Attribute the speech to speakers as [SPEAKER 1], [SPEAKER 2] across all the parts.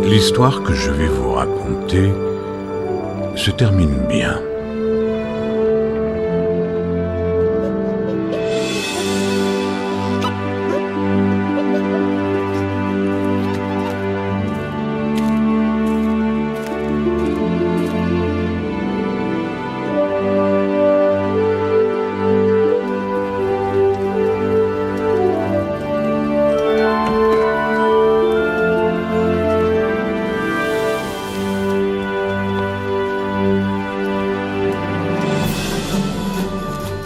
[SPEAKER 1] L'histoire que je vais vous raconter se termine bien.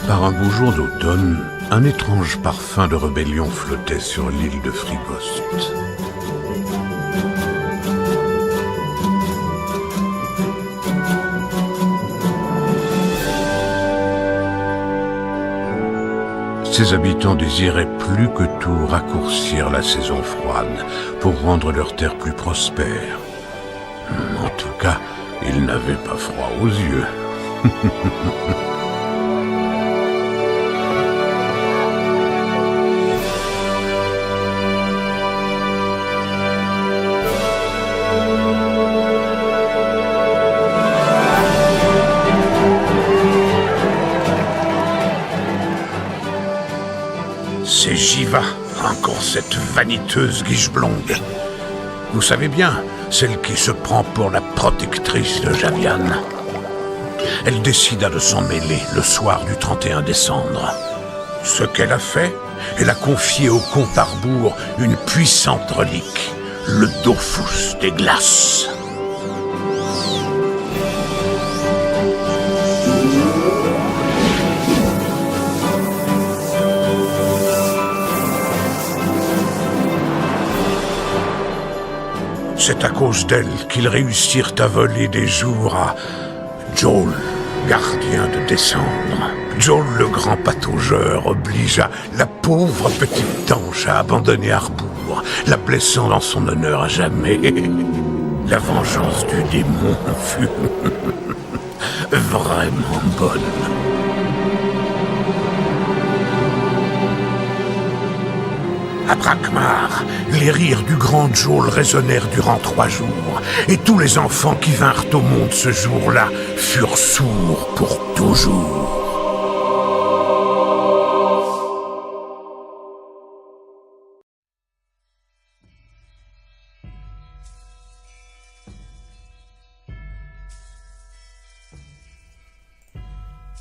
[SPEAKER 1] Par un beau jour d'automne, un étrange parfum de rébellion flottait sur l'île de Frigost. Ses habitants désiraient plus que tout raccourcir la saison froide pour rendre leur terre plus prospère. En tout cas, ils n'avaient pas froid aux yeux. C'est Jiva, encore cette vaniteuse guiche blonde. Vous savez bien, celle qui se prend pour la protectrice de Javian. Elle décida de s'en mêler le soir du 31 décembre. Ce qu'elle a fait, elle a confié au comte Harbour une puissante relique, le Dofus des glaces. C'est à cause d'elle qu'ils réussirent à voler des jours à Joel, gardien de décembre. Joel, le grand pataugeur, obligea la pauvre petite ange à abandonner Harbour, la blessant dans son honneur à jamais. La vengeance du démon fut vraiment bonne. À Brakmar, les rires du grand Joel résonnèrent durant 3 jours, et tous les enfants qui vinrent au monde ce jour-là furent sourds pour toujours.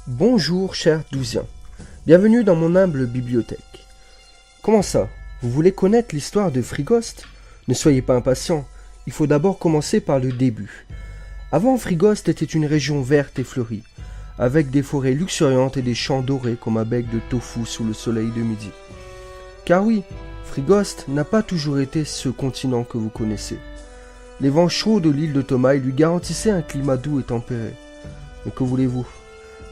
[SPEAKER 2] Bonjour chers douziens, bienvenue dans mon humble bibliothèque. Comment ça? Vous voulez connaître l'histoire de Frigost? Ne soyez pas impatients, il faut d'abord commencer par le début. Avant, Frigost était une région verte et fleurie, avec des forêts luxuriantes et des champs dorés comme un bec de tofu sous le soleil de midi. Car oui, Frigost n'a pas toujours été ce continent que vous connaissez. Les vents chauds de l'île de Tomaï lui garantissaient un climat doux et tempéré. Mais que voulez-vous?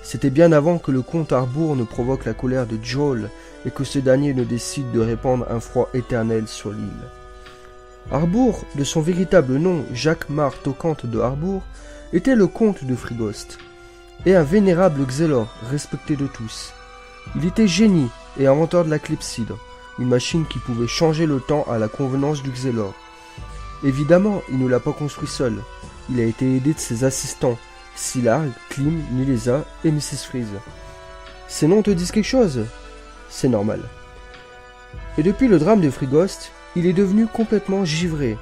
[SPEAKER 2] C'était bien avant que le comte Harbour ne provoque la colère de Joel et que ce dernier ne décide de répandre un froid éternel sur l'île. Harbour, de son véritable nom Jacques Mar Tocante de Harbour, était le comte de Frigost, et un vénérable Xelor respecté de tous. Il était génie et inventeur de la clepsydre, une machine qui pouvait changer le temps à la convenance du Xelor. Évidemment, il ne l'a pas construit seul, il a été aidé de ses assistants, Silarg, Klim, Milesa et Mrs. Freeze. Ces noms te disent quelque chose? C'est normal. Et depuis le drame de Frigost, il est devenu complètement givré.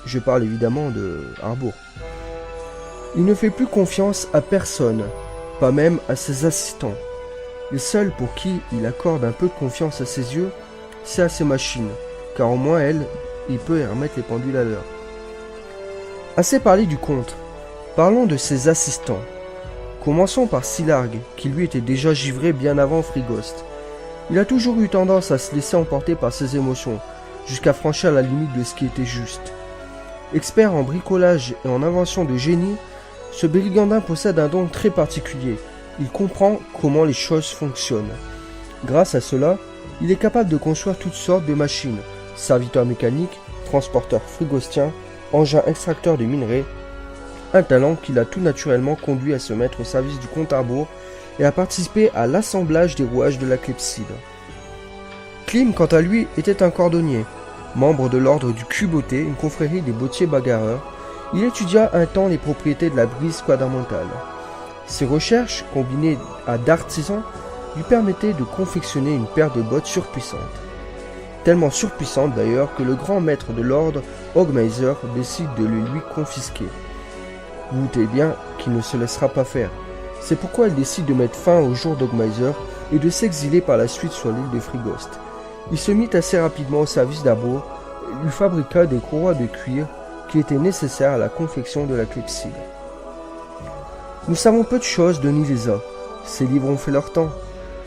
[SPEAKER 2] Je parle évidemment de Harbour. Il ne fait plus confiance à personne, pas même à ses assistants. Les seuls pour qui il accorde un peu de confiance à ses yeux, c'est à ses machines, car au moins elle, il peut y remettre les pendules à l'heure. Assez parlé du comte. Parlons de ses assistants. Commençons par Silarg, qui lui était déjà givré bien avant Frigost. Il a toujours eu tendance à se laisser emporter par ses émotions, jusqu'à franchir la limite de ce qui était juste. Expert en bricolage et en invention de génie, ce brigandin possède un don très particulier. Il comprend comment les choses fonctionnent. Grâce à cela, il est capable de construire toutes sortes de machines, serviteurs mécaniques, transporteurs frigostiens, engins extracteurs de minerais, un talent qui l'a tout naturellement conduit à se mettre au service du comte Harbour et à participer à l'assemblage des rouages de la clepsydre. Klim, quant à lui, était un cordonnier. Membre de l'ordre du Cuboté, une confrérie des bottiers bagarreurs, il étudia un temps les propriétés de la brise quadramentale. Ses recherches, combinées à d'artisans, lui permettaient de confectionner une paire de bottes surpuissantes. Tellement surpuissante d'ailleurs que le grand maître de l'ordre, Hogmeiser, décide de le lui confisquer. Vous doutez bien qu'il ne se laissera pas faire. C'est pourquoi il décide de mettre fin au jour d'Hogmeiser et de s'exiler par la suite sur l'île de Frigost. Il se mit assez rapidement au service d'Arbour et lui fabriqua des courroies de cuir qui étaient nécessaires à la confection de la clepsydre. Nous savons peu de choses de Nileza. Ses livres ont fait leur temps.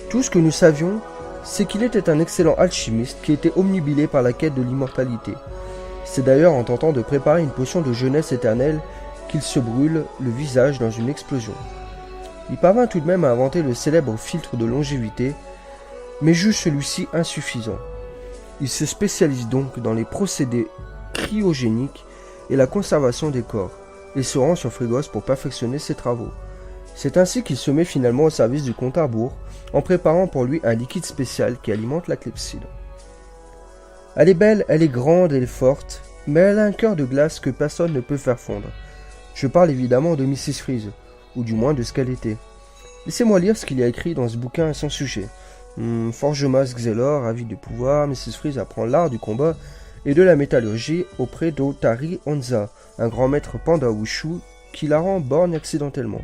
[SPEAKER 2] Tout ce que nous savions, c'est qu'il était un excellent alchimiste qui était omnubilé par la quête de l'immortalité. C'est d'ailleurs en tentant de préparer une potion de jeunesse éternelle qu'il se brûle le visage dans une explosion. Il parvint tout de même à inventer le célèbre filtre de longévité, mais juge celui-ci insuffisant. Il se spécialise donc dans les procédés cryogéniques et la conservation des corps, et se rend sur Frigos pour perfectionner ses travaux. C'est ainsi qu'il se met finalement au service du comte Arbour, en préparant pour lui un liquide spécial qui alimente la clepsydre. Elle est belle, elle est grande, elle est forte, mais elle a un cœur de glace que personne ne peut faire fondre. Je parle évidemment de Mrs. Freeze, ou du moins de ce qu'elle était. Laissez-moi lire ce qu'il y a écrit dans ce bouquin à son sujet. Forgemas Xelor, avide de pouvoir, Mrs. Freeze apprend l'art du combat et de la métallurgie auprès d'Otari Onza, un grand maître panda wushu qui la rend borgne accidentellement.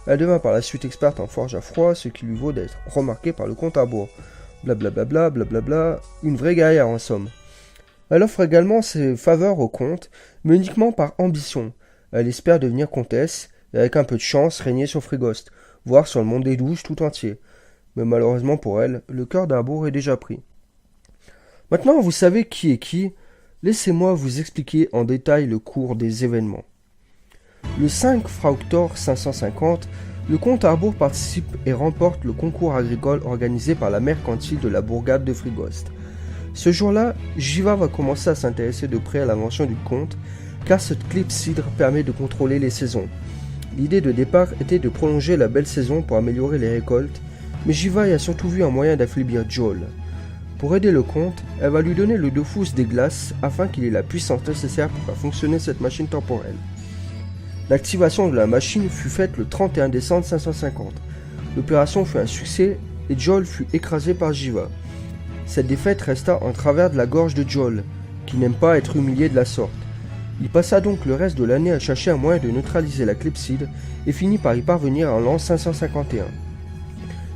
[SPEAKER 2] Elle devint par la suite experte en forge à froid, ce qui lui vaut d'être remarquée par le comte Arbour. Blablabla, blablabla, une vraie guerrière en somme. Elle offre également ses faveurs au comte, mais uniquement par ambition. Elle espère devenir comtesse, et avec un peu de chance régner sur Frigost, voire sur le monde des douches tout entier. Mais malheureusement pour elle, le cœur d'Arbour est déjà pris. Maintenant vous savez qui est qui, laissez-moi vous expliquer en détail le cours des événements. Le 5 Frauctor 550, le comte Arbour participe et remporte le concours agricole organisé par la mercantile de la bourgade de Frigost. Ce jour-là, Jiva va commencer à s'intéresser de près à l'invention du comte, car cette clepsydre permet de contrôler les saisons. L'idée de départ était de prolonger la belle saison pour améliorer les récoltes, mais Jiva y a surtout vu un moyen d'affaiblir Joel. Pour aider le comte, elle va lui donner le Dofus des glaces afin qu'il ait la puissance nécessaire pour faire fonctionner cette machine temporelle. L'activation de la machine fut faite le 31 décembre 550. L'opération fut un succès et Joel fut écrasé par Jiva. Cette défaite resta en travers de la gorge de Joel, qui n'aime pas être humilié de la sorte. Il passa donc le reste de l'année à chercher un moyen de neutraliser la clepsydre et finit par y parvenir en l'an 551.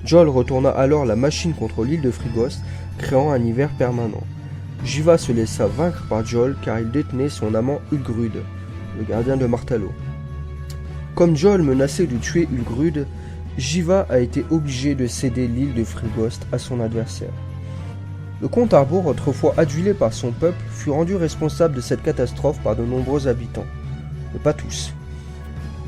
[SPEAKER 2] Joel retourna alors la machine contre l'île de Frigost, créant un hiver permanent. Jiva se laissa vaincre par Joel car il détenait son amant Ulgrud, le gardien de Martalo. Comme Joel menaçait de tuer Ulgrud, Jiva a été obligé de céder l'île de Frigost à son adversaire. Le comte Arbour, autrefois adulé par son peuple, fut rendu responsable de cette catastrophe par de nombreux habitants, mais pas tous.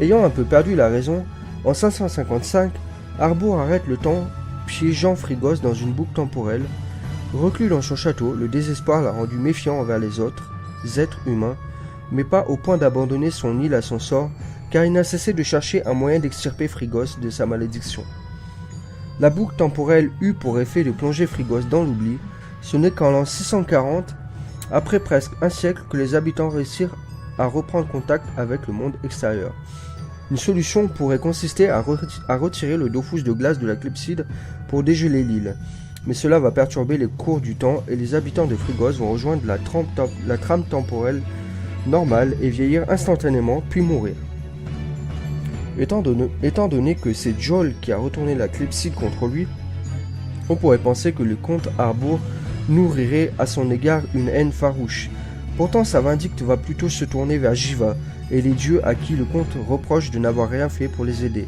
[SPEAKER 2] Ayant un peu perdu la raison, en 555, Arbour arrête le temps, piégeant Frigost dans une boucle temporelle. Reclus dans son château, le désespoir l'a rendu méfiant envers les autres, êtres humains, mais pas au point d'abandonner son île à son sort, car il n'a cessé de chercher un moyen d'extirper Frigost de sa malédiction. La boucle temporelle eut pour effet de plonger Frigost dans l'oubli. Ce n'est qu'en l'an 640, après presque un siècle, que les habitants réussirent à reprendre contact avec le monde extérieur. Une solution pourrait consister à retirer le Dofus de glace de la clepsydre pour dégeler l'île, mais cela va perturber les cours du temps et les habitants de Frigost vont rejoindre la trame temporelle normale et vieillir instantanément puis mourir. Étant donné que c'est Joel qui a retourné la clepsydre contre lui, on pourrait penser que le comte Arbour nourrirait à son égard une haine farouche. Pourtant sa vindicte va plutôt se tourner vers Jiva et les dieux à qui le comte reproche de n'avoir rien fait pour les aider,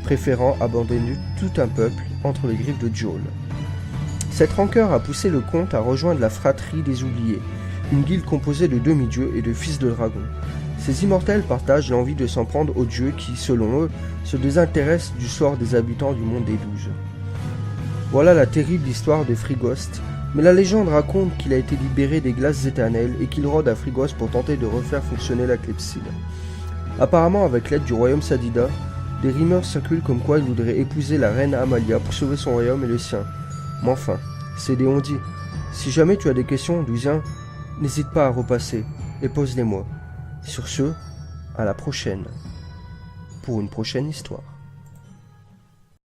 [SPEAKER 2] préférant abandonner tout un peuple entre les griffes de Joel. Cette rancœur a poussé le comte à rejoindre la fratrie des oubliés, une guilde composée de demi-dieux et de fils de dragons. Ces immortels partagent l'envie de s'en prendre aux dieux qui, selon eux, se désintéressent du sort des habitants du monde des douze. Voilà la terrible histoire de Frigost, mais la légende raconte qu'il a été libéré des glaces éternelles et qu'il rôde à Frigost pour tenter de refaire fonctionner la clepsydre. Apparemment, avec l'aide du royaume Sadida, des rumeurs circulent comme quoi il voudrait épouser la reine Amalia pour sauver son royaume et le sien. Mais enfin, c'est des on-dit. Si jamais tu as des questions, Douzien, n'hésite pas à repasser et pose-les-moi. Sur ce, à la prochaine, pour une prochaine histoire.